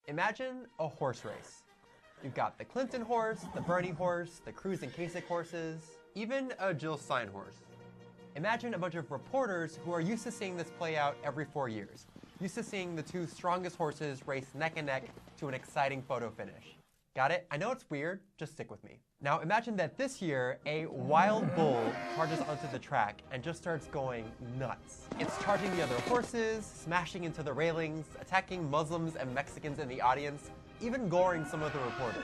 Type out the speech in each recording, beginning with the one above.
Imagine a horse race. You've got the Clinton horse, the Bernie horse, the Cruz and Kasich horses, even a Jill Stein horse. Imagine a bunch of reporters who are used to seeing this play out every 4 years, used to seeing the two strongest horses race neck and neck to an exciting photo finish. Got it? I know it's weird, just stick with me. Now imagine that this year, a wild bull charges onto the track and just starts going nuts. It's charging the other horses, smashing into the railings, attacking Muslims and Mexicans in the audience, even goring some of the reporters.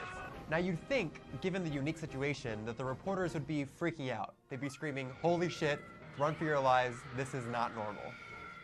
Now you'd think, given the unique situation, that the reporters would be freaking out. They'd be screaming, "Holy shit, run for your lives, this is not normal."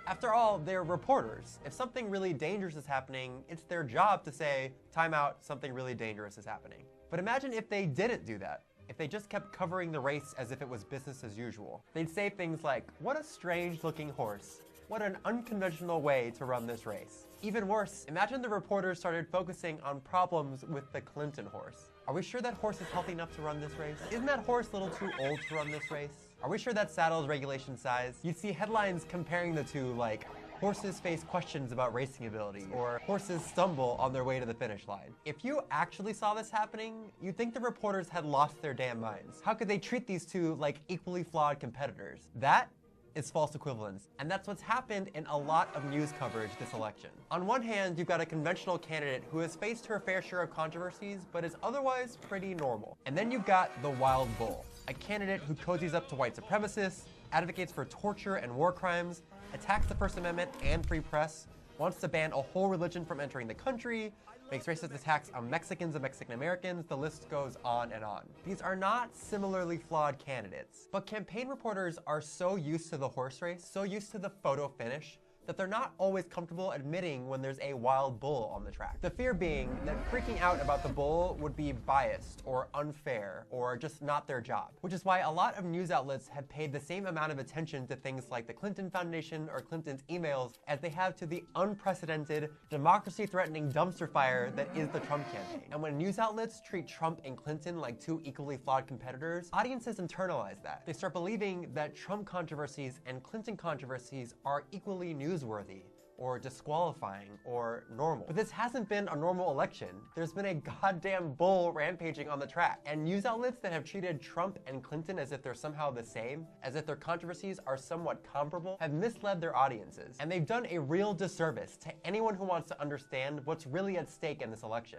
After all, they're reporters. If something really dangerous is happening, it's their job to say, "Time out, something really dangerous is happening." But imagine if they didn't do that. If they just kept covering the race as if it was business as usual. They'd say things like, "What a strange looking horse. What an unconventional way to run this race." Even worse, imagine the reporters started focusing on problems with the Clinton horse. Are we sure that horse is healthy enough to run this race? Isn't that horse a little too old to run this race? Are we sure that saddle's regulation size? You'd see headlines comparing the two like, "Horses face questions about racing ability," or "Horses stumble on their way to the finish line." If you actually saw this happening, you'd think the reporters had lost their damn minds. How could they treat these two like equally flawed competitors? That is false equivalence. And that's what's happened in a lot of news coverage this election. On one hand, you've got a conventional candidate who has faced her fair share of controversies, but is otherwise pretty normal. And then you've got the wild bull, a candidate who cozies up to white supremacists, advocates for torture and war crimes, attacks the First Amendment and free press, wants to ban a whole religion from entering the country, makes racist attacks on Mexicans and Mexican Americans, the list goes on and on. These are not similarly flawed candidates, but campaign reporters are so used to the horse race, so used to the photo finish, that they're not always comfortable admitting when there's a wild bull on the track. The fear being that freaking out about the bull would be biased or unfair or just not their job. Which is why a lot of news outlets have paid the same amount of attention to things like the Clinton Foundation or Clinton's emails as they have to the unprecedented, democracy-threatening dumpster fire that is the Trump campaign. And when news outlets treat Trump and Clinton like two equally flawed competitors, audiences internalize that. They start believing that Trump controversies and Clinton controversies are equally newsworthy or disqualifying or normal. But this hasn't been a normal election. There's been a goddamn bull rampaging on the track. And news outlets that have treated Trump and Clinton as if they're somehow the same, as if their controversies are somewhat comparable, have misled their audiences. And they've done a real disservice to anyone who wants to understand what's really at stake in this election.